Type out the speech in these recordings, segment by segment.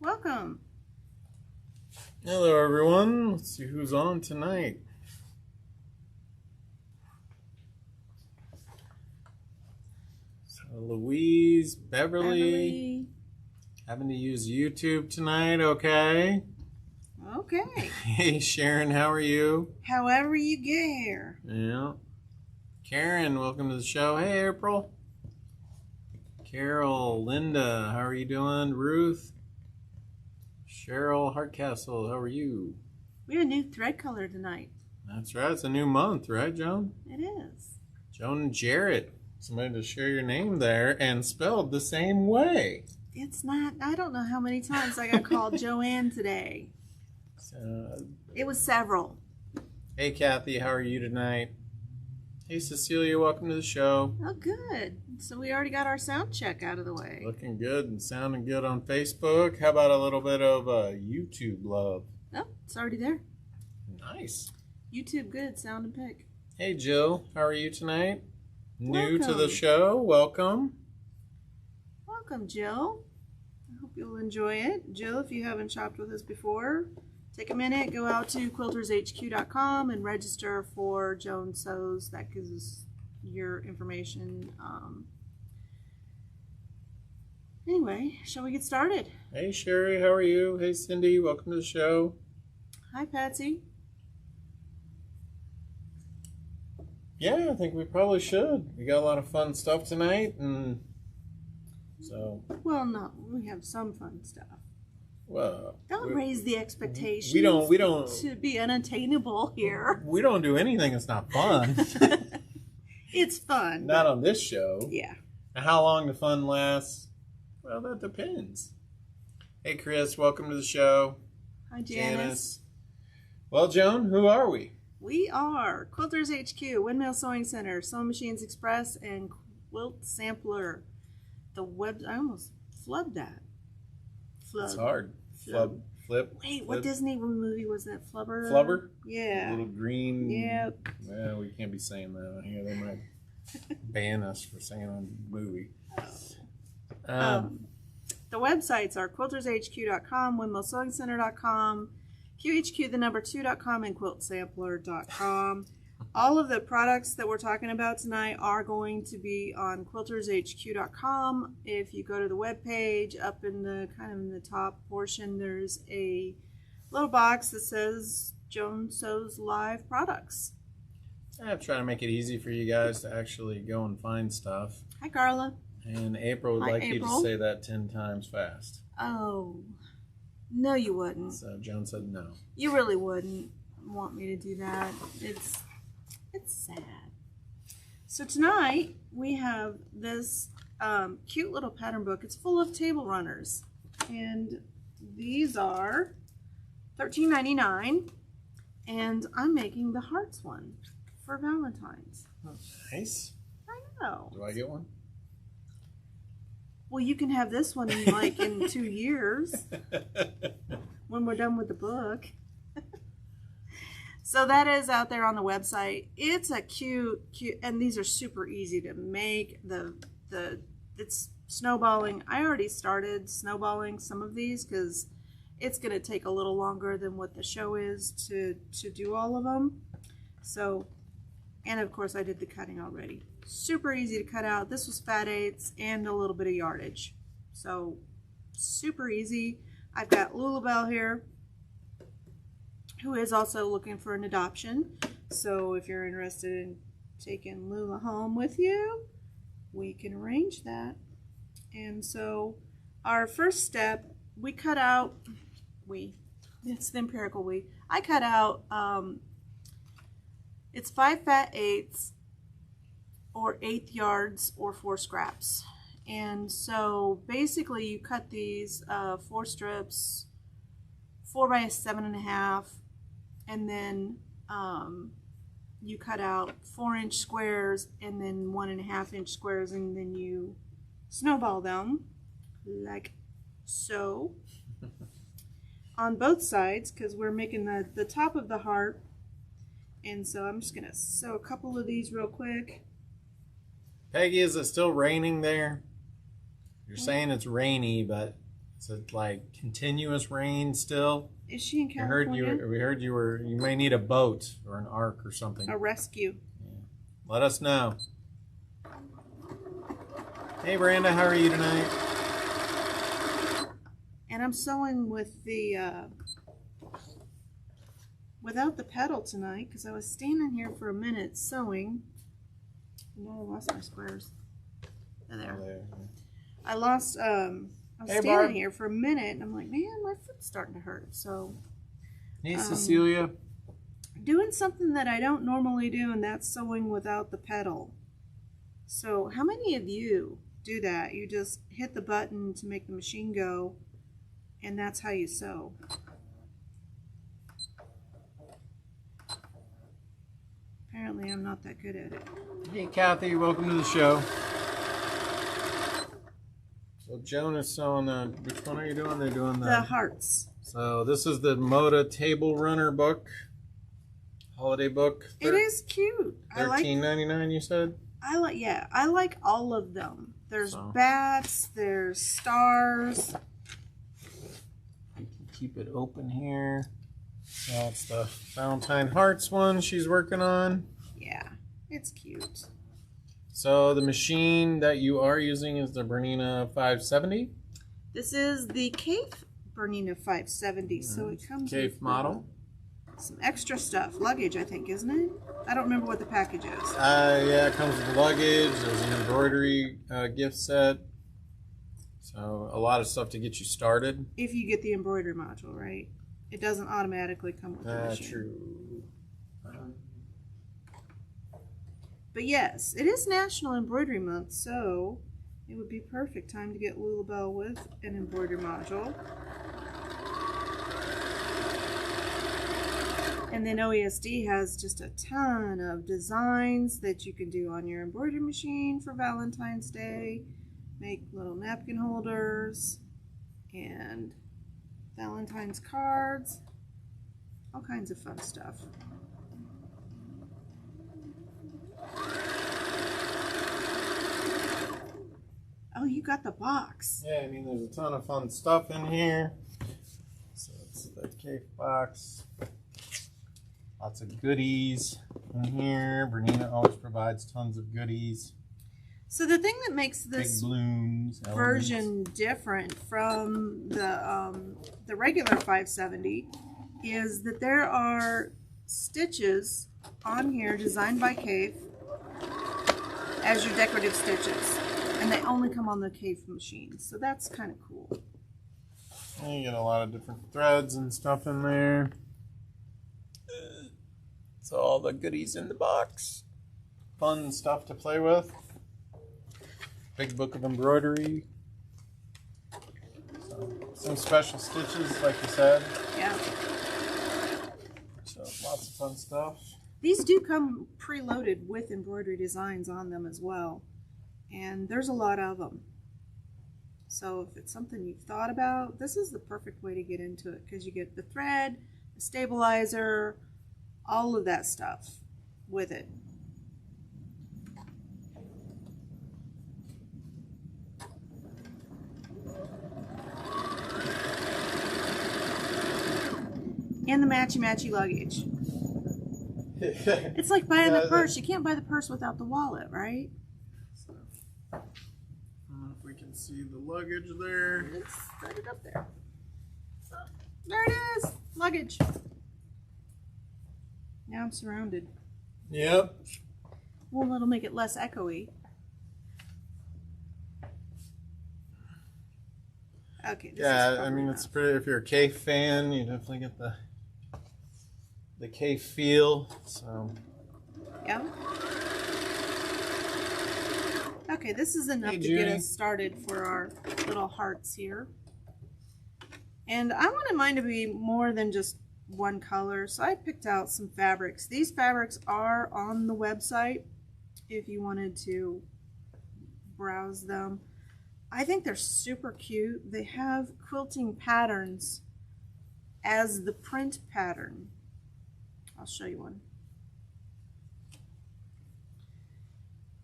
Welcome. Hello everyone, let's see who's on tonight. So Louise, Beverly, having to use YouTube tonight, okay? Okay. Hey Sharon, how are you? However you get here. Yeah. Karen, welcome to the show. Hey April. Carol, Linda, how are you doing? Ruth, Cheryl Hardcastle, how are you? We have a new thread color tonight. That's right, it's a new month, right, Joan? It is. Joan and Jarrett. Somebody to share your name there and spelled the same way. It's not, I don't know how many times I got called Joanne today. It was several. Hey Kathy, how are you tonight? Hey Cecilia, welcome to the show. Oh, good. So we already got our sound check out of the way. Looking good and sounding good on Facebook. How about a little bit of YouTube love? Oh, it's already there. Nice. YouTube good, sound and pick. Hey Jill, how are you tonight? New to the Welcome. show, welcome. Welcome, Jill. I hope you'll enjoy it. Jill, if you haven't shopped with us before, take a minute, go out to quiltershq.com and register for Joan Sews. That gives us your information. Anyway, shall we get started? Hey Sherry, how are you? Hey Cindy, welcome to the show. Hi, Patsy. Yeah, I think we probably should. We got a lot of fun stuff tonight, and so, Well, no, we have some fun stuff. well, Don't raise the expectations. we don't to be unattainable here. We don't do anything that's not fun. It's fun. Not on this show. Yeah. And how long the fun lasts? Well, that depends. Hey, Chris, welcome to the show. Hi, Janice. Well, Joan, who are we? We are Quilters HQ, Windmill Sewing Center, Sewing Machines Express, and Quilt Sampler. The web, I almost flubbed that. It's hard. Flub. Flip. Wait, what Disney movie was that? Flubber? Flubber? Yeah. Little green. Yep. Well, we can't be saying that on here. They might ban us for saying on movie. The websites are quiltershq.com, windmillsewingcenter.com, QHQ2.com, and quiltsampler.com. All of the products that we're talking about tonight are going to be on quiltershq.com. If you go to the web page, up in the kind of in the top portion, there's a little box that says Joan Sews Live products. I'm trying to make it easy for you guys to actually go and find stuff. Hi, Carla. And April would Hi, like you April. to say that 10 times fast. Oh, no, you wouldn't. So Joan said no. You really wouldn't want me to do that. It's sad. So tonight we have this cute little pattern book. It's full of table runners, and these are $13.99. And I'm making the hearts one for Valentine's. Oh, nice. I know. Do I get one? Well, you can have this one in 2 years when we're done with the book. So that is out there on the website. It's a cute, and these are super easy to make. It's snowballing. I already started snowballing some of these because it's going to take a little longer than what the show is to do all of them. So, and of course I did the cutting already. Super easy to cut out. This was fat eighths and a little bit of yardage. So super easy. I've got Lulabelle here, who is also looking for an adoption. So if you're interested in taking Lula home with you, we can arrange that. And so our first step, we cut out, it's the empirical we, I cut out, it's 5 fat eighths or 1/8 yards or 4 scraps. And so basically you cut these 4 strips, 4 by 7.5, and then you cut out 4-inch squares and then 1.5-inch squares, and then you snowball them like so on both sides, because we're making the top of the heart. And so I'm just gonna sew a couple of these real quick. Peggy, is it still raining there? You're saying it's rainy, but Is it like continuous rain still? Is she in We heard California? you may need a boat or an ark or something. A rescue. Yeah. Let us know. Hey Brenda, how are you tonight? And I'm sewing with the without the pedal tonight because I was standing here for a minute sewing. No, I lost my squares. There. I lost. I was standing Barb. here for a minute, and I'm like, man, my foot's starting to hurt. So, Hey Cecilia. doing something that I don't normally do, and that's sewing without the pedal. So, how many of you do that? You just hit the button to make the machine go, and that's how you sew. Apparently, I'm not that good at it. Hey Kathy, welcome to the show. So Joan is sewing the, which one are you doing? They're doing The hearts. So this is the Moda Table Runner book, holiday book. It is cute. $13.99 you said? I like all of them. There's bats, there's stars. You can keep it open here. That's the Valentine Hearts one she's working on. Yeah, it's cute. So the machine that you are using is the Bernina 570? This is the Cape Bernina 570, so it comes Cape with model. Some extra stuff. Luggage, I think, isn't it? I don't remember what the package is. Yeah, it comes with luggage. There's an embroidery gift set. So a lot of stuff to get you started. If you get the embroidery module, right? It doesn't automatically come with the machine. True. But yes, it is National Embroidery Month, so it would be perfect time to get Lulabelle with an embroidery module. And then OESD has just a ton of designs that you can do on your embroidery machine for Valentine's Day. Make little napkin holders and Valentine's cards, all kinds of fun stuff. Oh, you got the box. Yeah, I mean, there's a ton of fun stuff in here. So it's the cake box. Lots of goodies in here. Bernina always provides tons of goodies. So the thing that makes this big blooms, version different from the regular 570 is that there are stitches on here designed by Cave as your decorative stitches, and they only come on the Cave machine, so that's kind of cool. And you get a lot of different threads and stuff in there. So all the goodies in the box. Fun stuff to play with. Big book of embroidery. So, some special stitches, like you said. Yeah. So lots of fun stuff. These do come preloaded with embroidery designs on them as well. And there's a lot of them. So if it's something you've thought about, this is the perfect way to get into it because you get the thread, the stabilizer, all of that stuff with it. And the matchy-matchy luggage. It's like buying the purse. You can't buy the purse without the wallet, right? So, I don't know if we can see the luggage there. It's threaded up there. There it is! Luggage. Now I'm surrounded. Yep. Well, it'll make it less echoey. Okay. This Yeah, I mean, it's pretty. If you're a K fan, you definitely get the K feel. So. Yeah. Okay, this is enough Hey, to get us started for our little hearts here. And I wanted mine to be more than just one color, so I picked out some fabrics. These fabrics are on the website if you wanted to browse them. I think they're super cute. They have quilting patterns as the print pattern. I'll show you one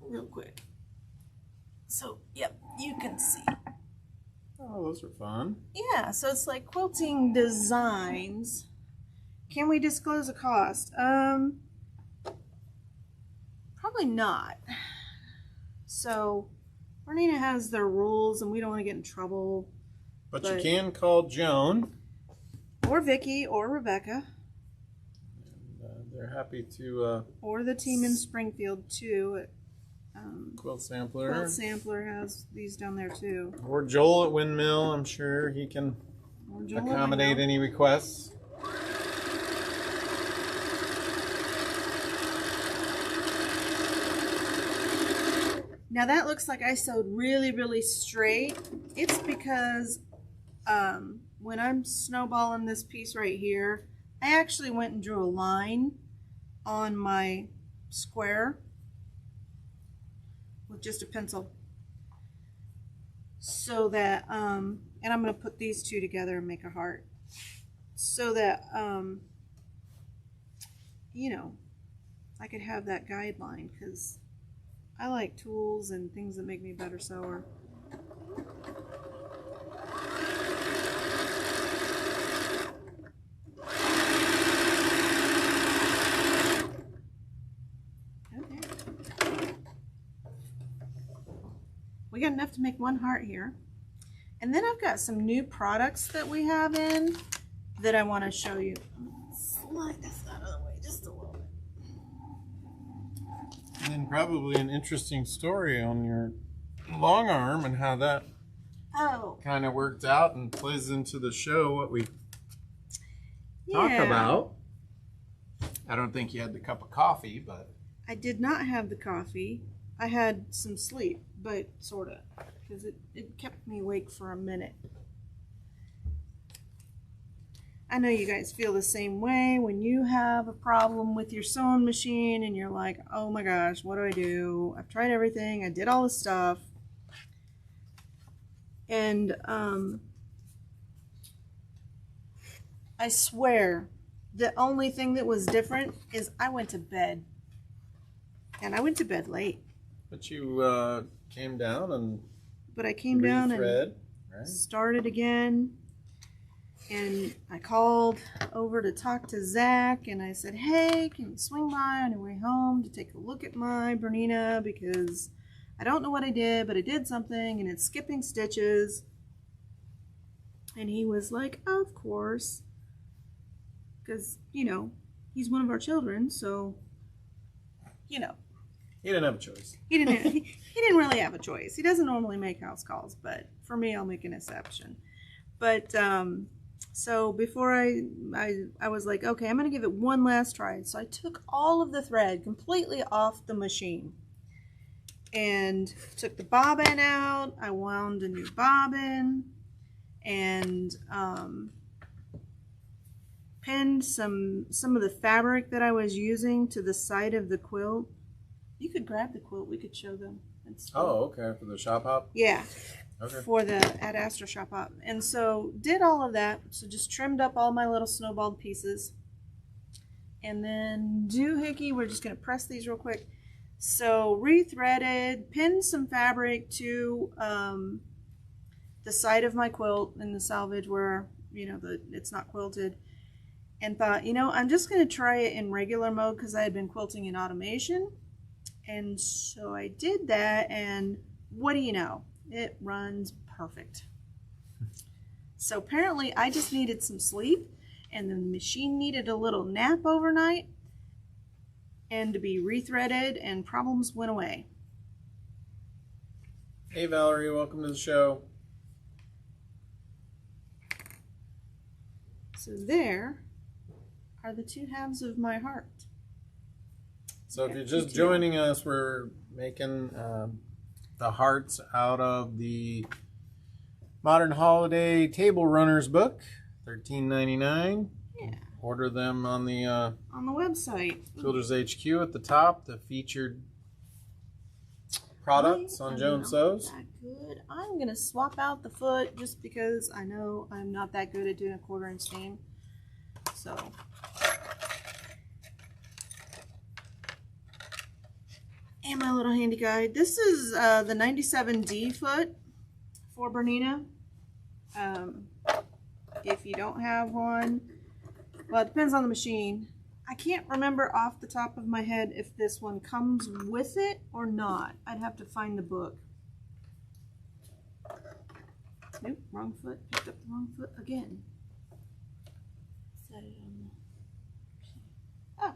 real quick. So, yep, you can see. Oh, those are fun. Yeah, so it's like quilting designs. Can we disclose a cost? Probably not. So, Bernina has their rules, and we don't want to get in trouble. But you can call Joan. Or Vicky, or Rebecca. And, they're happy to... or the team in Springfield, too. Quilt Sampler. Quilt Sampler has these down there, too. Or Joel at Windmill. I'm sure he can accommodate any requests. Now that looks like I sewed really, really straight. It's because when I'm snowballing this piece right here, I actually went and drew a line on my square with just a pencil. So that, and I'm going to put these two together and make a heart. So that, you know, I could have that guideline, because I like tools and things that make me a better sewer. Okay. We got enough to make one heart here. And then I've got some new products that we have in that I want to show you. Slide this out of the way just a little bit. And then probably an interesting story on your Longarm and how that kind of worked out and plays into the show, what we talk about. I don't think you had the cup of coffee, but... I did not have the coffee. I had some sleep, but sort of, because it kept me awake for a minute. I know you guys feel the same way when you have a problem with your sewing machine and you're like, oh my gosh, what do I do? I've tried everything. I did all this stuff. And I swear the only thing that was different is I went to bed. And I went to bed late. But you came down and... But I came down and started again. And I called over to talk to Zach, and I said, hey, can you swing by on your way home to take a look at my Bernina, because I don't know what I did, but I did something, and it's skipping stitches. And he was like, of course, because, you know, he's one of our children, so, you know. He didn't have a choice. He didn't really have a choice. He doesn't normally make house calls, but for me, I'll make an exception. But, so before I was like, okay, I'm going to give it one last try. So I took all of the thread completely off the machine and took the bobbin out. I wound a new bobbin and pinned some of the fabric that I was using to the side of the quilt. You could grab the quilt. We could show them. Oh, okay. For the shop hop? Yeah. Okay. For the at Astra shop up. And so did all of that. So just trimmed up all my little snowballed pieces. And then doohickey, we're just going to press these real quick. So rethreaded, pinned some fabric to the side of my quilt in the salvage where, you know, it's not quilted. And thought, you know, I'm just going to try it in regular mode because I had been quilting in automation. And so I did that, and what do you know? It runs perfect. So apparently I just needed some sleep, and the machine needed a little nap overnight and to be rethreaded, and problems went away. Hey Valerie, welcome to the show. So there are the two halves of my heart. So if you're just joining us, we're making the hearts out of the Modern Holiday Table Runners book, $13.99. Yeah. Order them on the website. Quilters HQ at the top, the featured products on Joan Sews. That good. I'm gonna swap out the foot just because I know I'm not that good at doing a 1/4 inch seam. So. And my little handy guide. This is the 97D foot for Bernina. If you don't have one, well, it depends on the machine. I can't remember off the top of my head if this one comes with it or not. I'd have to find the book. Nope, wrong foot. Picked up the wrong foot again. Set it on the... Oh.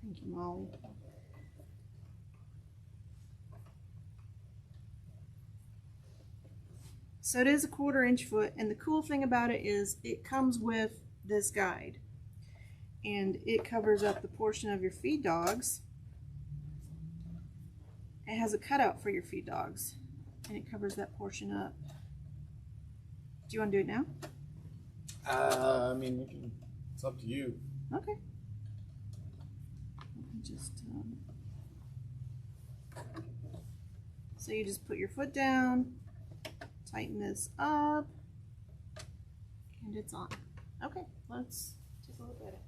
Thank you, Molly. So it is a 1/4 inch foot, and the cool thing about it is it comes with this guide. And it covers up the portion of your feed dogs. It has a cutout for your feed dogs, and it covers that portion up. Do you want to do it now? I mean, it's up to you. Okay. Just so you just put your foot down, tighten this up, and it's on. Okay, let's take a look at it.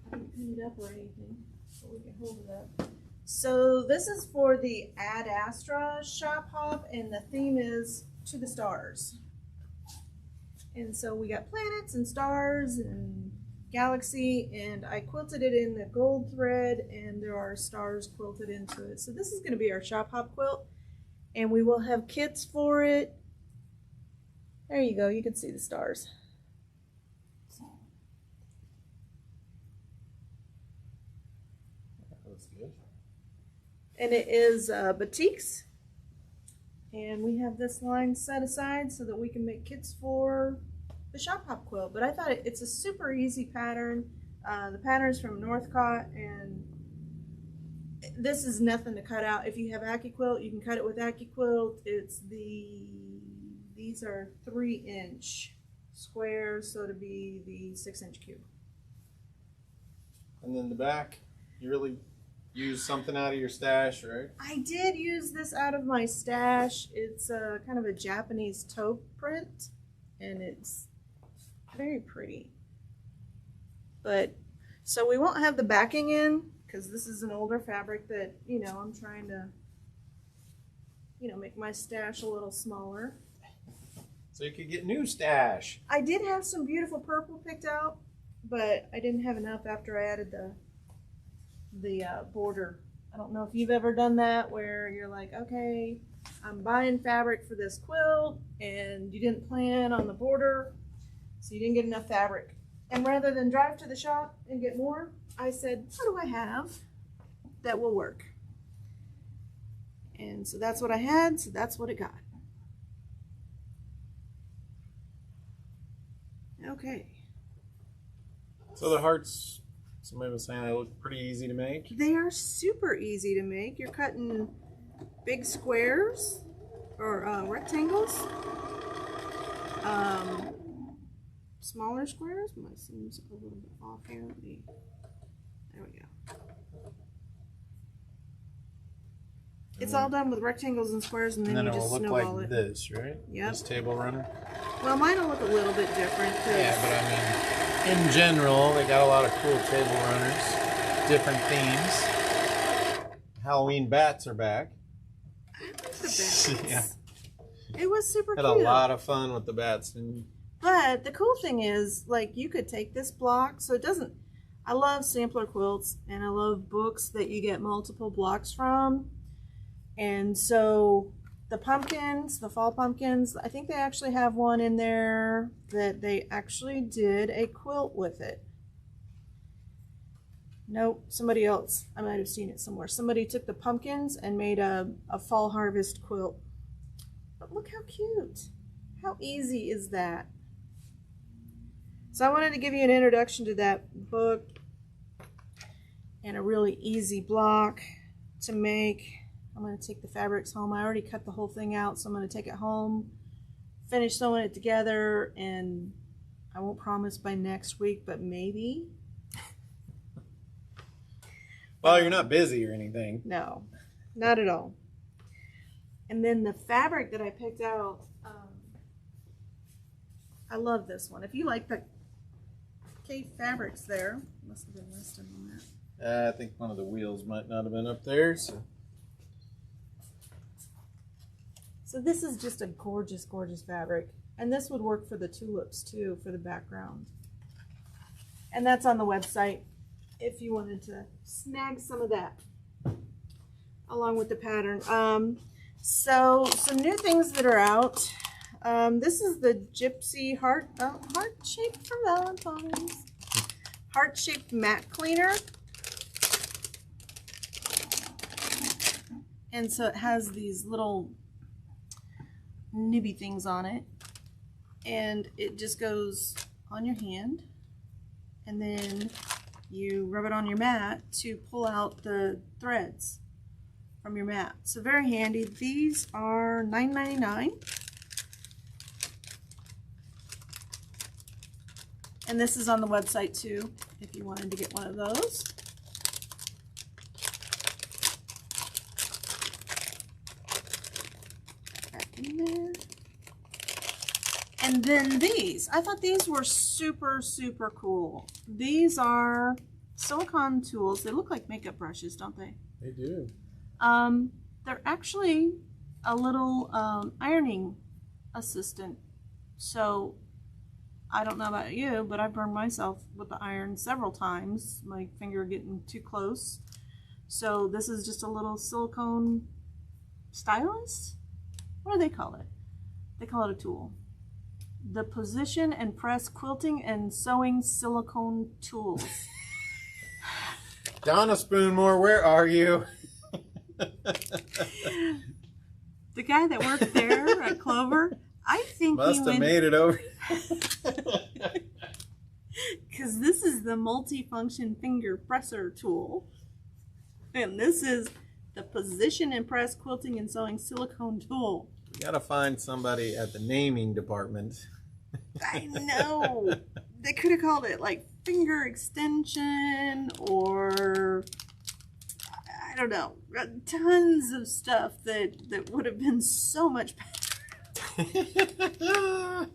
I didn't pin it up or anything, so we can hold it up. So this is for the Astra shop hop, and the theme is to the stars. And so we got planets and stars and galaxy, and I quilted it in the gold thread, and there are stars quilted into it. So this is going to be our shop hop quilt, and we will have kits for it. There you go, you can see the stars. That's good. And it is batiks, and we have this line set aside so that we can make kits for the shop hop quilt. But I thought it's a super easy pattern. The pattern's from Northcott, and this is nothing to cut out. If you have AccuQuilt, you can cut it with AccuQuilt. These are 3-inch squares, so to be the 6-inch cube. And then the back, you really use something out of your stash, right? I did use this out of my stash. It's kind of a Japanese taupe print, and it's very pretty. But so we won't have the backing in because this is an older fabric that, you know, I'm trying to, you know, make my stash a little smaller. So you could get new stash. I did have some beautiful purple picked out, but I didn't have enough after I added the border. I don't know if you've ever done that where you're like, okay, I'm buying fabric for this quilt, and you didn't plan on the border, so you didn't get enough fabric. And rather than drive to the shop and get more, I said, what do I have that will work? And so that's what I had, so that's what it got. Okay. So the hearts, somebody was saying they look pretty easy to make. They are super easy to make. You're cutting big squares or rectangles. Smaller squares. My seam's a little bit off here. There we go. It's all done with rectangles and squares, and then you it just will look snowball like it. this, right? Yep. This table runner. Well, mine will look a little bit different. Yeah, but I mean, in general, they got a lot of cool table runners, different themes. Halloween bats are back. I like the bats. Yeah. It was super Had cute. a lot of fun with the bats. And But the cool thing is, like, you could take this block, so it doesn't, I love sampler quilts, and I love books that you get multiple blocks from. And so the pumpkins, the fall pumpkins, I think they actually have one in there that they actually did a quilt with it. Nope, somebody else, I might have seen it somewhere. Somebody took the pumpkins and made a fall harvest quilt. But look how cute. How easy is that? So I wanted to give you an introduction to that book and a really easy block to make. I'm going to take the fabrics home. I already cut the whole thing out, so I'm going to take it home, finish sewing it together, and I won't promise by next week, but maybe. well, you're not busy or anything. No, not at all. And then the fabric that I picked out, I love this one. If you like the K fabrics there, must have been listed on that. I think one of the wheels might not have been up there. So this is just a gorgeous, gorgeous fabric. And this would work for the tulips too, for the background. And that's on the website if you wanted to snag some of that along with the pattern. So some new things that are out. This is the Gypsy heart-shaped for Valentine's. Heart-shaped mat cleaner. And so it has these little nibby things on it. And it just goes on your hand. And then you rub it on your mat to pull out the threads from your mat. So very handy. These are $9.99. And this is on the website too, if you wanted to get one of those. Back in there. And then these, I thought these were super, super cool. These are silicone tools. They look like makeup brushes, don't they? They do. They're actually a little ironing assistant. So I don't know about you, but I burned myself with the iron several times, my finger getting too close. So this is just a little silicone stylus? What do they call it? They call it a tool. The Position and Press Quilting and Sewing Silicone Tools. Donna Spoonmore, where are you? The guy that worked there at Clover, I think must have made it over. Because this is the multi-function finger presser tool. And this is the Position and Press Quilting and Sewing Silicone Tool. We gotta find somebody at the naming department. I know. They could have called it like finger extension or I don't know. Tons of stuff that would have been so much better.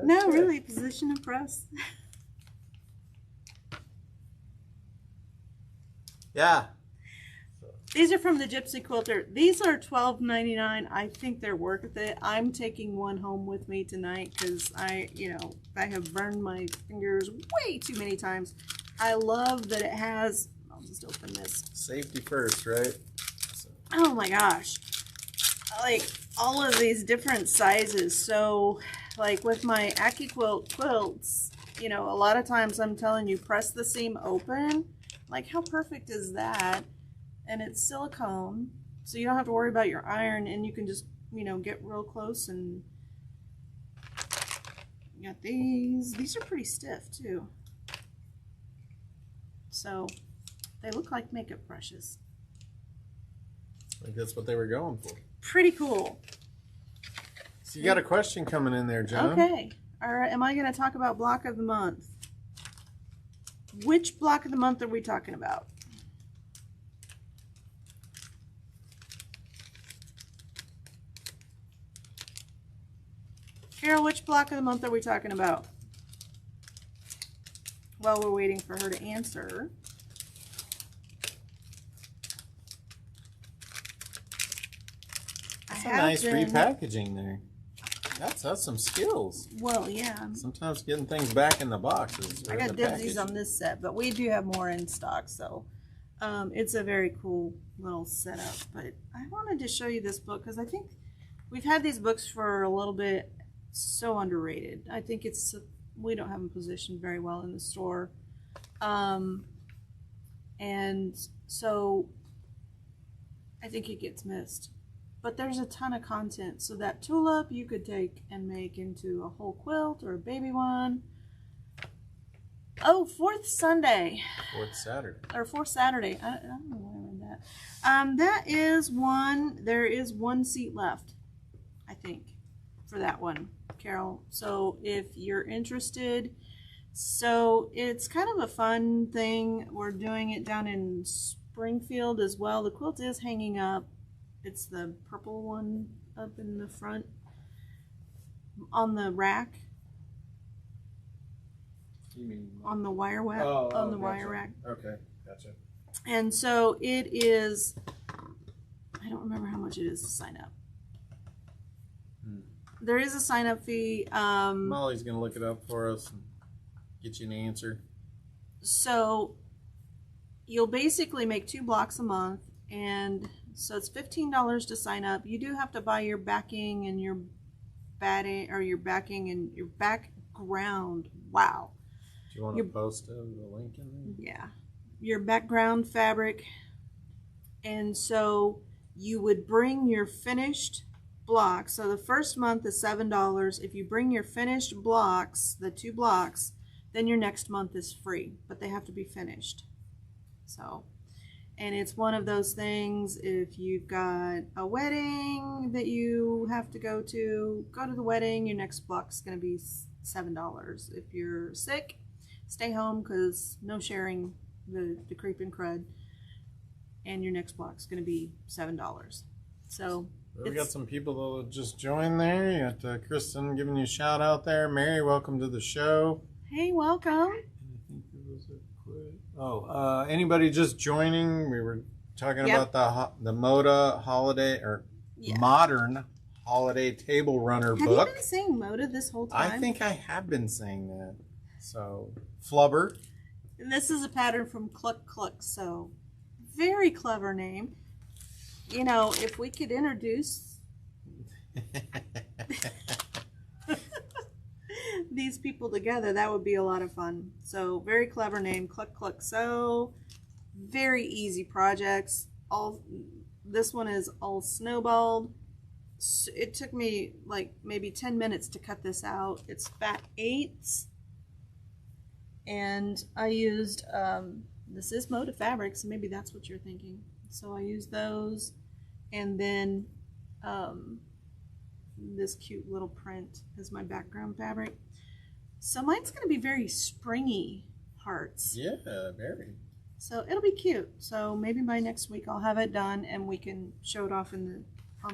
No, really, position and press. Yeah. These are from the Gypsy Quilter. These are $12.99. I think they're worth it. I'm taking one home with me tonight because I have burned my fingers way too many times. I love that it has, I'll just open this. Safety first, right? Oh my gosh. Like all of these different sizes. So like with my AccuQuilt quilts, a lot of times I'm telling you, press the seam open. Like how perfect is that? And it's silicone, so you don't have to worry about your iron, and you can just, get real close. And you got these. These are pretty stiff too. So they look like makeup brushes. I think that's what they were going for. Pretty cool. So you got a question coming in there, Joan. Okay. All right. Am I going to talk about block of the month? Which block of the month are we talking about? Carol, which block of the month are we talking about? While we're waiting for her to answer. That's a nice repackaging there. That's some skills. Well, yeah. Sometimes getting things back in the boxes. I got dibsies on this set, but we do have more in stock, so it's a very cool little setup. But I wanted to show you this book because I think we've had these books for a little bit. So underrated. I think we don't have them positioned very well in the store, and so I think it gets missed. But there's a ton of content. So that tulip you could take and make into a whole quilt or a baby one. Oh, fourth Sunday. Fourth Saturday. Or fourth Saturday. I don't know why I read that. That is one. There is one seat left, I think, for that one, Carol. So if you're interested, so it's kind of a fun thing. We're doing it down in Springfield as well. The quilt is hanging up. It's the purple one up in the front on the rack. You mean on the wire rack? on the wire rack. Okay, gotcha. And so it is I don't remember how much it is to sign up. There is a sign up fee. Molly's going to look it up for us and get you an answer. So you'll basically make 2 blocks a month, and so it's $15 to sign up. You do have to buy your backing and your batting, or your backing and your background. Wow. Do you want to post the link in there? Yeah. Your background fabric. And so you would bring your finished blocks. So the first month is $7. If you bring your finished blocks, the 2 blocks, then your next month is free, but they have to be finished. So, and it's one of those things, if you've got a wedding that you have to go to the wedding, your next block's going to be $7. If you're sick, stay home, because no sharing the creeping crud, and your next block's going to be $7. So we got some people that just joined there. You got Kristen giving you a shout out there. Mary, welcome to the show. Hey, welcome. Oh, anybody just joining? We were talking about the Moda holiday, or modern holiday table runner book. Have you been saying Moda this whole time? I think I have been saying that. So, Flubber. And this is a pattern from Cluck Cluck, so very clever name. You know, if we could introduce these people together, that would be a lot of fun. So very clever name, Cluck Cluck. So very easy projects. This one is all snowballed. It took me like maybe 10 minutes to cut this out. It's fat 8s, and I used this is Moda fabric, so maybe that's what you're thinking. So I used those, and then this cute little print as my background fabric. So mine's going to be very springy hearts. Yeah, very. So it'll be cute. So maybe by next week I'll have it done, and we can show it off on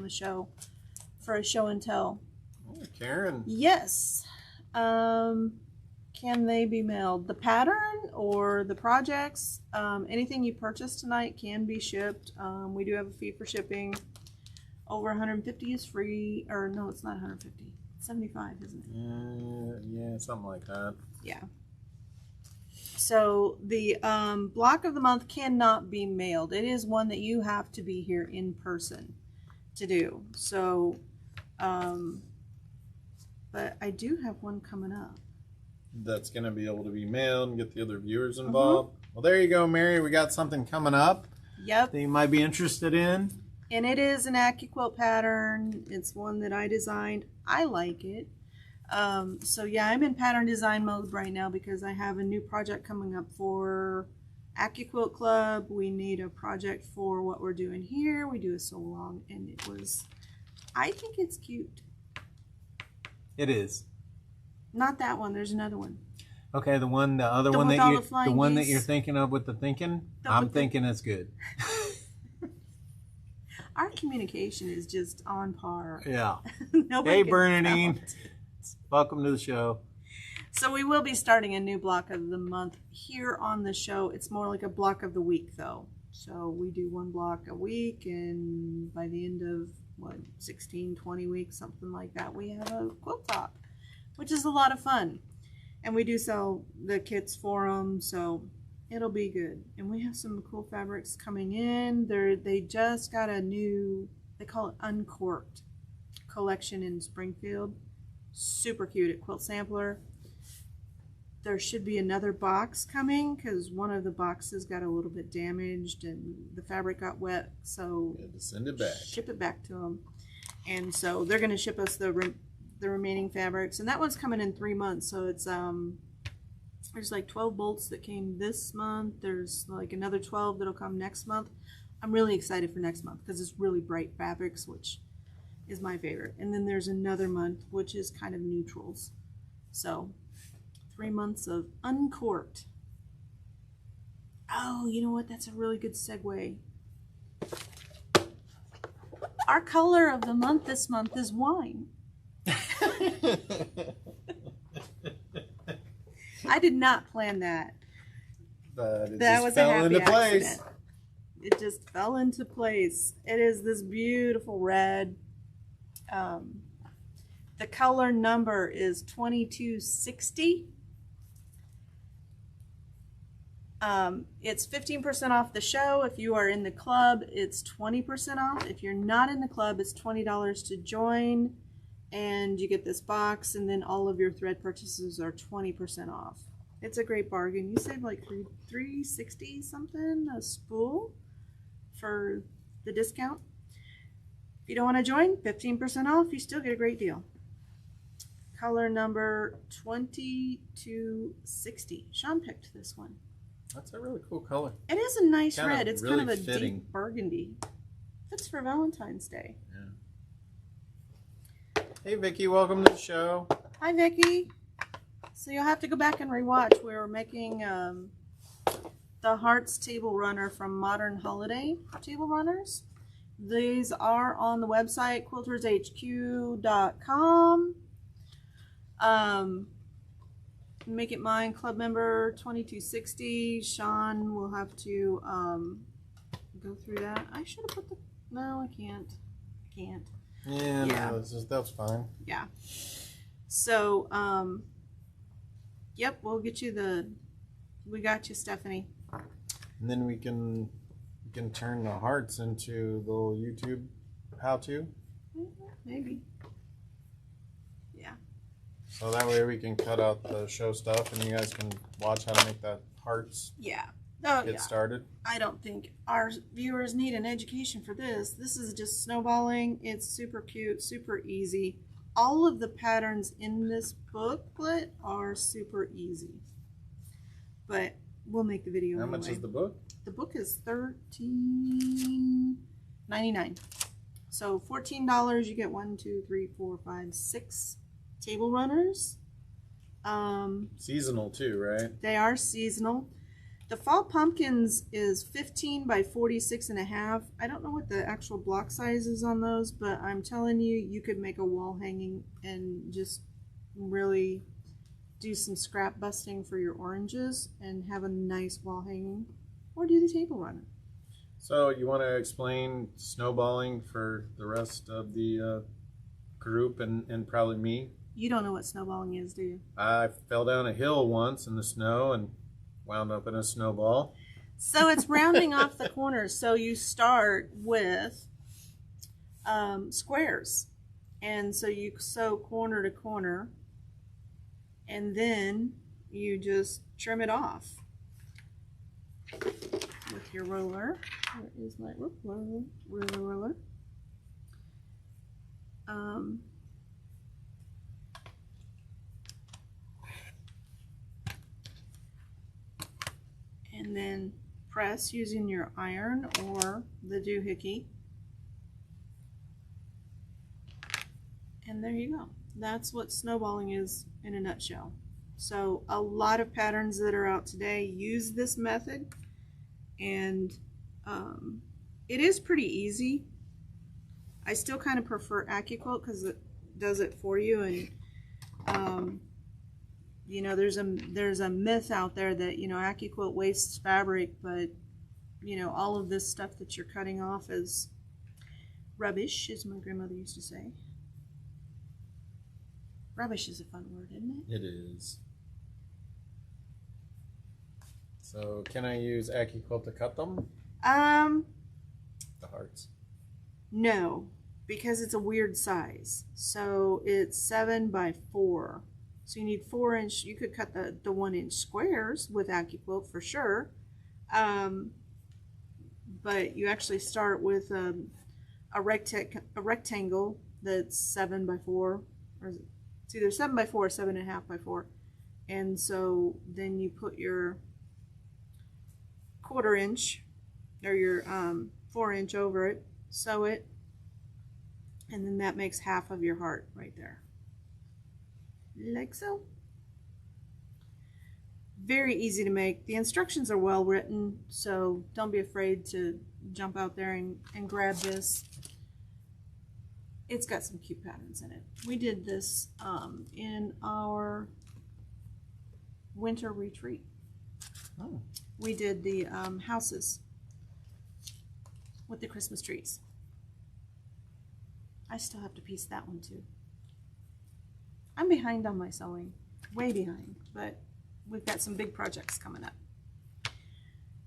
the show for a show and tell. Oh, Karen. Yes. Can they be mailed? The pattern or the projects? Anything you purchase tonight can be shipped. We do have a fee for shipping. Over 150 is free, or no, it's not 150. It's 75, isn't it? Yeah, something like that. Yeah. So the block of the month cannot be mailed. It is one that you have to be here in person to do. So, but I do have one coming up. That's going to be able to be mailed and get the other viewers involved. Well, there you go, Mary. We got something coming up. Yep. That you might be interested in. And it is an AccuQuilt pattern. It's one that I designed. I like it. So yeah, I'm in pattern design mode right now because I have a new project coming up for AccuQuilt Club. We need a project for what we're doing here. We do a sew along, and I think it's cute. It is. Not that one. There's another one. Okay, the other one that you're thinking of with the thinking. I'm thinking it's good. Our communication is just on par. Yeah. Hey, Bernina. Welcome to the show. So we will be starting a new block of the month here on the show. It's more like a block of the week, though. So we do 1 block a week, and by the end of, 16, 20 weeks, something like that, we have a quilt top, which is a lot of fun. And we do sell the kits for them, so it'll be good. And we have some cool fabrics coming in. They just got a new, they call it Uncorked collection in Springfield. Super cute at Quilt Sampler. There should be another box coming because one of the boxes got a little bit damaged and the fabric got wet, so we had to send it back. Ship it back to them. And so they're going to ship us the remaining fabrics, and that one's coming in 3 months. So it's there's like 12 bolts that came this month. There's like another 12 that'll come next month. I'm really excited for next month because it's really bright fabrics, which is my favorite. And then there's another month which is kind of neutrals. So 3 months of Uncorked. Oh, you know what? That's a really good segue. Our color of the month this month is wine. I did not plan that. But it that just was fell a happy into place. accident. it just fell into place. It is this beautiful red. The color number is 2260. It's 15% off the show. If you are in the club, it's 20% off. If you're not in the club, it's $20 to join, and you get this box, and then all of your thread purchases are 20% off. It's a great bargain. You save like $360 something a spool for the discount. If you don't want to join, 15% off. You still get a great deal. Color number 2260. Sean picked this one. That's a really cool color. It is a nice Kind red. of It's really kind of a fitting. deep burgundy. Fits for Valentine's Day. Yeah. Hey Vicky, welcome to the show. Hi Vicky. So you'll have to go back and rewatch. We were making the Hearts table runner from Modern Holiday Table Runners. These are on the website quiltershq.com. Make it mine, club member 2260. Sean will have to go through that. I should have put the, no, I can't. Yeah, Yeah. no, that's fine. Yeah. So, yep, we'll get you we got you, Stephanie. And then we can turn the hearts into the little YouTube how-to. Maybe. Yeah. So that way we can cut out the show stuff and you guys can watch how to make that hearts Yeah. Oh, get yeah. started. I don't think our viewers need an education for this. This is just snowballing. It's super cute, super easy. All of the patterns in this booklet are super easy. But we'll make the video How anyway. much is the book? The book is $13.99. So $14, you get 1, 2, 3, 4, 5, 6 table runners. Seasonal too, right? They are seasonal. The fall pumpkins is 15 by 46.5. I don't know what the actual block size is on those, but I'm telling you, you could make a wall hanging and just really do some scrap busting for your oranges and have a nice wall hanging, or do the table runner. So you want to explain snowballing for the rest of the group and probably me? You don't know what snowballing is, do you? I fell down a hill once in the snow and wound up in a snowball. So it's rounding off the corners. So you start with squares. And so you sew corner to corner. And then you just trim it off with your roller. Where is my roller? And then press using your iron or the doohickey. And there you go. That's what snowballing is in a nutshell. So a lot of patterns that are out today use this method, and it is pretty easy. I still kind of prefer AccuQuilt because it does it for you, and you know, there's a myth out there that, you know, AccuQuilt wastes fabric, but you know, all of this stuff that you're cutting off is rubbish, as my grandmother used to say. Rubbish is a fun word, isn't it? It is. So can I use AccuQuilt to cut them? The hearts. No, because it's a weird size. So it's 7 by 4. So you need 4-inch. You could cut the 1-inch squares with AccuQuilt for sure. But you actually start with a rectangle that's 7 by 4, or it's either 7 by 4 or 7.5 by 4. And so then you put your 1/4 inch or your 4-inch over it, sew it, and then that makes half of your heart right there, like so. Very easy to make. The instructions are well written, so don't be afraid to jump out there and grab this. It's got some cute patterns in it. We did this in our winter retreat. Oh. We did the houses. with the Christmas trees. I still have to piece that one too. I'm behind on my sewing, way behind, but we've got some big projects coming up.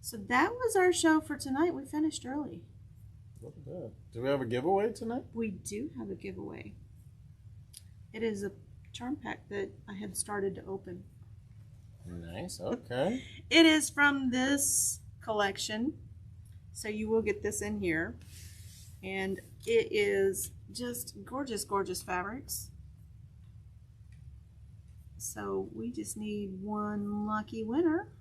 So that was our show for tonight. We finished early. Look at that. Do we have a giveaway tonight? We do have a giveaway. It is a charm pack that I had started to open. Nice, okay. It is from this collection, so you will get this in here. And it is just gorgeous, gorgeous fabrics. So we just need one lucky winner.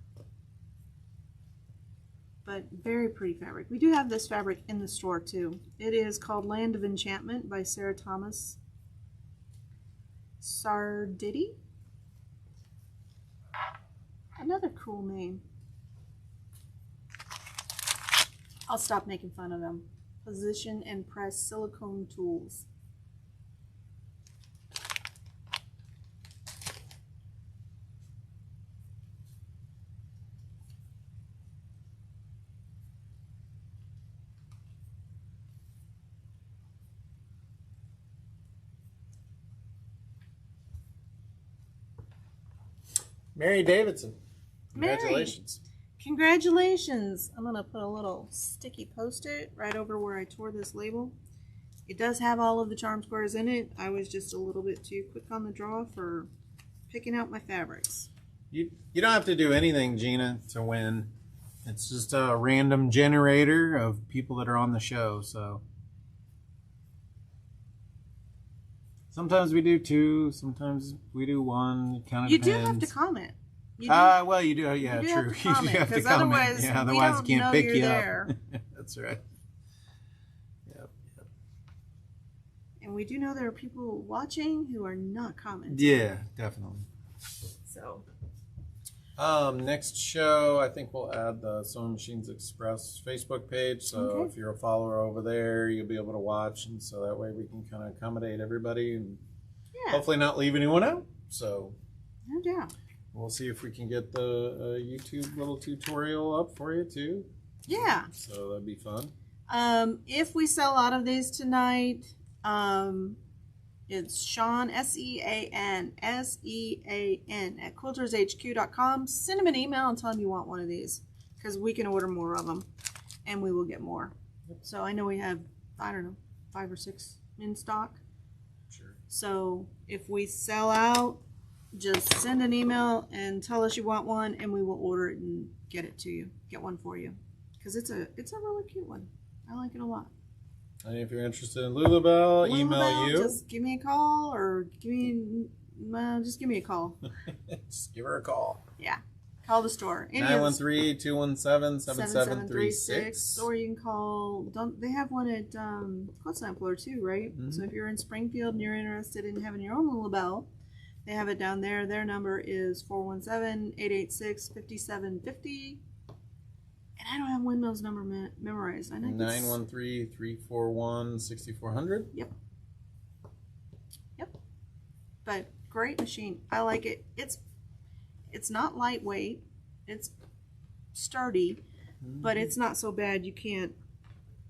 But very pretty fabric. We do have this fabric in the store too. It is called Land of Enchantment by Sarah Thomas Sarditi. Another cool name. I'll stop making fun of them. Position and press silicone tools. Mary Davidson. Mary. Congratulations. Congratulations. I'm going to put a little sticky post-it right over where I tore this label. It does have all of the charm squares in it. I was just a little bit too quick on the draw for picking out my fabrics. You don't have to do anything, Gina, to win. It's just a random generator of people that are on the show. So sometimes we do 2, sometimes we do 1. It kind of depends. You do have to comment. Well, you do. Yeah, you true. Have to comment, you have to comment. Otherwise, yeah, otherwise, we you can't pick you're you there. up. That's right. Yep. And we do know there are people watching who are not commenting. Yeah, definitely. So. Next show, I think we'll add the Sewing Machines Express Facebook page. So Okay. if you're a follower over there, you'll be able to watch, and so that way we can kind of accommodate everybody and hopefully not leave anyone out. So no doubt. we'll see if we can get the YouTube little tutorial up for you too. Yeah. So that'd be fun. If we sell out of these tonight, it's Sean, S-E-A-N at quiltershq.com. Send him an email and tell him you want one of these, because we can order more of them and we will get more. So I know we have, I don't know, 5 or 6 in stock. Sure. So if we sell out, just send an email and tell us you want one, and we will order it and get it to you. Get one for you, because it's a really cute one. I like it a lot. And if you're interested in Lulabelle, email you. Just give me a call, or just give me a call. Just give her a call. Yeah, call the store. 913-217-7736. Or you can call. They have one at Quilt Sampler too, right? Mm-hmm. So if you're in Springfield and you're interested in having your own Lulabelle, they have it down there. Their number is 417-886-5750. And I don't have Windmill's number memorized. I know 913-341-6400. Yep. But great machine. I like it. It's not lightweight. It's sturdy, but it's not so bad you can't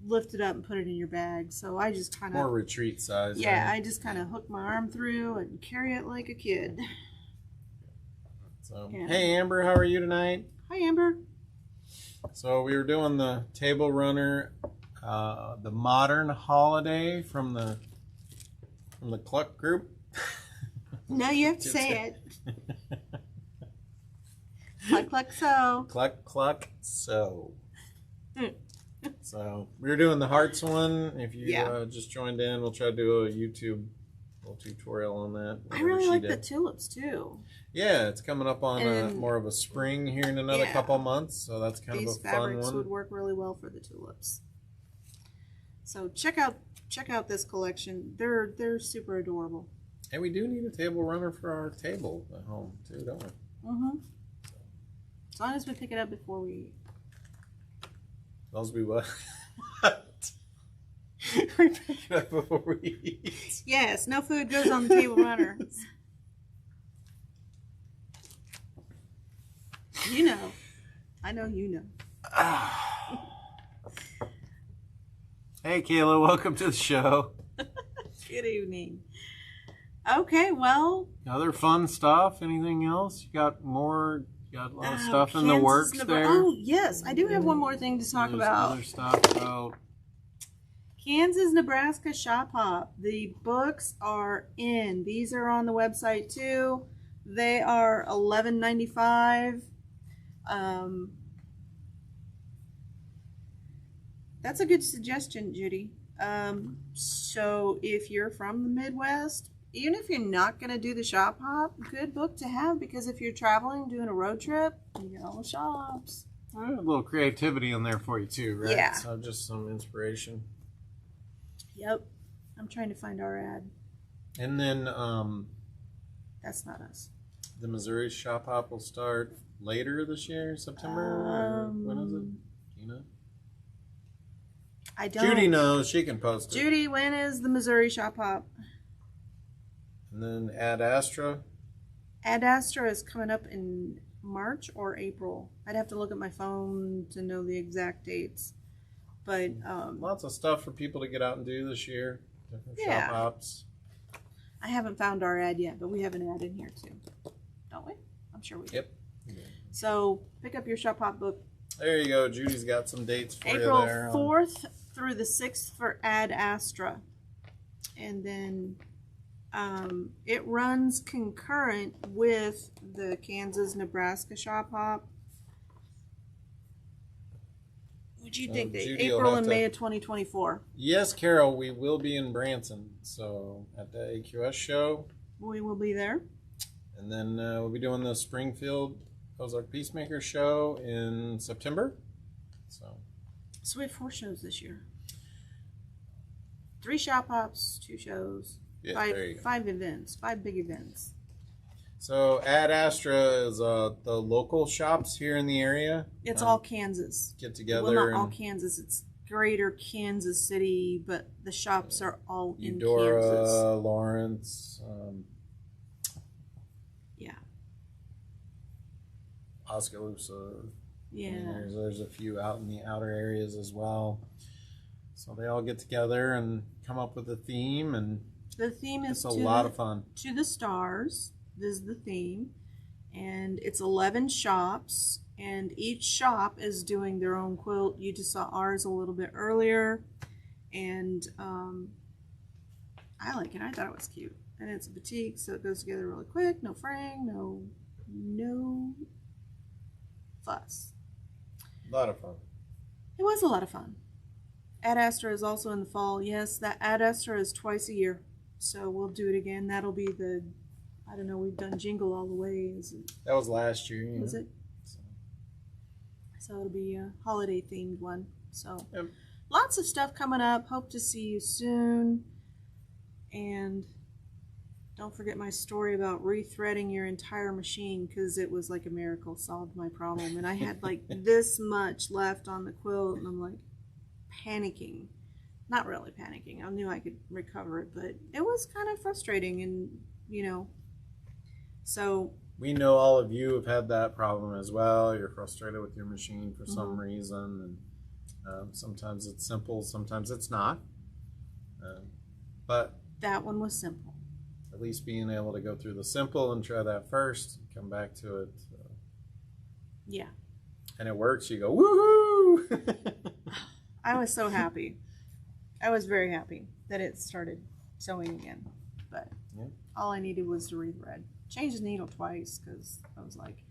lift it up and put it in your bag. So I just kind of more retreat size. Yeah, right? I just kind of hook my arm through and carry it like a kid. So Yeah. Hey Amber, how are you tonight? Hi Amber. So we were doing the table runner, the modern holiday from the Cluck group. No, you have to say it. Cluck, cluck, sew. Cluck, cluck, sew. So we were doing the hearts one. If you just joined in, we'll try to do a YouTube little tutorial on that. I really like the tulips too. Yeah, it's coming up on more of a spring here in another couple months, so that's kind of a fun one. These fabrics would work really well for the tulips. So check out this collection. They're super adorable. And we do need a table runner for our table at home too, don't we? Mm-hmm. As long as we pick it up before we eat. As long as we what? We pick it up before we eat. Yes, no food goes on the table runner. You know. I know you know. Hey, Kayla, welcome to the show. Good evening. Okay, well. Other fun stuff? Anything else? You got more? You got a lot of stuff in the Kansas, works there? Oh, yes. I do have one more thing to talk There's about. other stuff about Kansas, Nebraska Shop Hop. The books are in. These are on the website too. They are $11.95. That's a good suggestion, Judy. So if you're from the Midwest, even if you're not going to do the shop hop, good book to have, because if you're traveling, doing a road trip, you get all the shops. a little creativity in there for you too, right? Yeah. So just some inspiration. Yep. I'm trying to find our ad. And then That's not us. the Missouri Shop Hop will start later this year, September? Or when is it? Do you know? I don't. Judy knows. She can post it. Judy, when is the Missouri Shop Hop? And then Ad Astra. Ad Astra is coming up in March or April. I'd have to look at my phone to know the exact dates. But Lots of stuff for people to get out and do this year. Different Yeah. shop hops. I haven't found our ad yet, but we have an ad in here too. Don't we? I'm sure we do. Yep. So pick up your shop hop book. There you go. Judy's got some dates for April you there. 4th through the 6th for Ad Astra. And then it runs concurrent with the Kansas, Nebraska shop hop. Would you think that Judy will April have and to- May of 2024? Yes, Carol, we will be in Branson. So at the AQS show. We will be there. And then we'll be doing the Springfield Ozark Peacemaker show in September. So we have 4 shows this year. 3 shop hops, 2 shows, Yeah, there you go. 5 events, 5 big events. So Ad Astra is the local shops here in the area. It's all Kansas. Get together. Well, not all and Kansas. It's greater Kansas City, but the shops are all in Eudora, Kansas. Lawrence, Yeah. Oskaloosa. Yeah. And there's a few out in the outer areas as well. So they all get together and come up with a theme, and The theme is it's a lot of fun. To the Stars. This is the theme. And it's 11 shops, and each shop is doing their own quilt. You just saw ours a little bit earlier. And I like it. I thought it was cute. And it's a batik, so it goes together really quick. No fraying, no fuss. A lot of fun. It was a lot of fun. Ad Astra is also in the fall. Yes, that Ad Astra is twice a year. So we'll do it again. That'll be the, I don't know, we've done Jingle All the Way. That was last year. Was it? So it'll be a holiday themed one. So Yep. Lots of stuff coming up. Hope to see you soon. And don't forget my story about rethreading your entire machine, because it was like a miracle, solved my problem. And I had like this much left on the quilt, and I'm like panicking. Not really panicking. I knew I could recover it, but it was kind of frustrating, and so We know all of you have had that problem as well. You're frustrated with your machine for some reason, and sometimes it's simple, sometimes it's not. But that one was simple. at least being able to go through the simple and try that first, come back to it, Yeah. and it works, you go, woohoo! I was so happy. I was very happy that it started sewing again. But Yeah. all I needed was to rethread. Changed the needle twice, because I was like,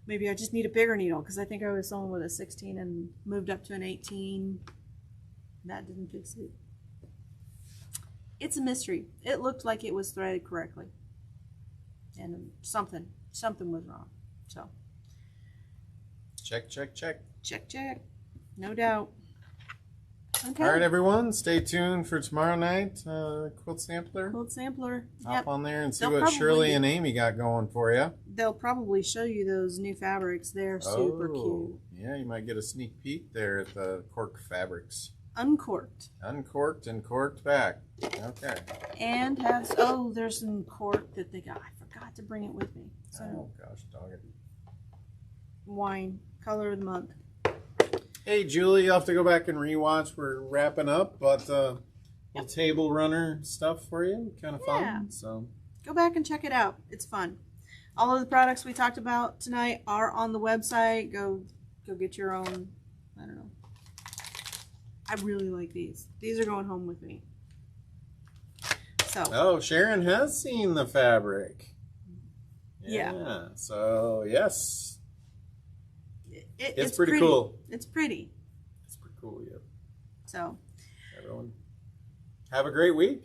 maybe I just need a bigger needle, because I think I was sewing with a 16 and moved up to an 18. That didn't fix it. It's a mystery. It looked like it was threaded correctly, and something was wrong. So Check. check, no doubt. Okay. All right, everyone, stay tuned for tomorrow night. Quilt Sampler. Quilt sampler. Hop Yep. on there and see They'll what probably Shirley do- and Amy got going for you. They'll probably show you those new fabrics. They're super cute. Yeah, you might get a sneak peek there at the Cork Fabrics. Uncorked. Uncorked and corked back. Okay. And has, there's some cork that they got. I forgot to bring it with me. So Oh, gosh, dog it. wine, color of the month. Hey, Julie, you'll have to go back and rewatch. We're wrapping up, but little table runner stuff for you. Kind of fun. So go back and check it out. It's fun. All of the products we talked about tonight are on the website. Go get your own. I don't know. I really like these. These are going home with me. So. Oh, Sharon has seen the fabric. Yeah. So, yes. It's pretty cool. It's pretty. It's pretty cool, yeah. So. Everyone, have a great week.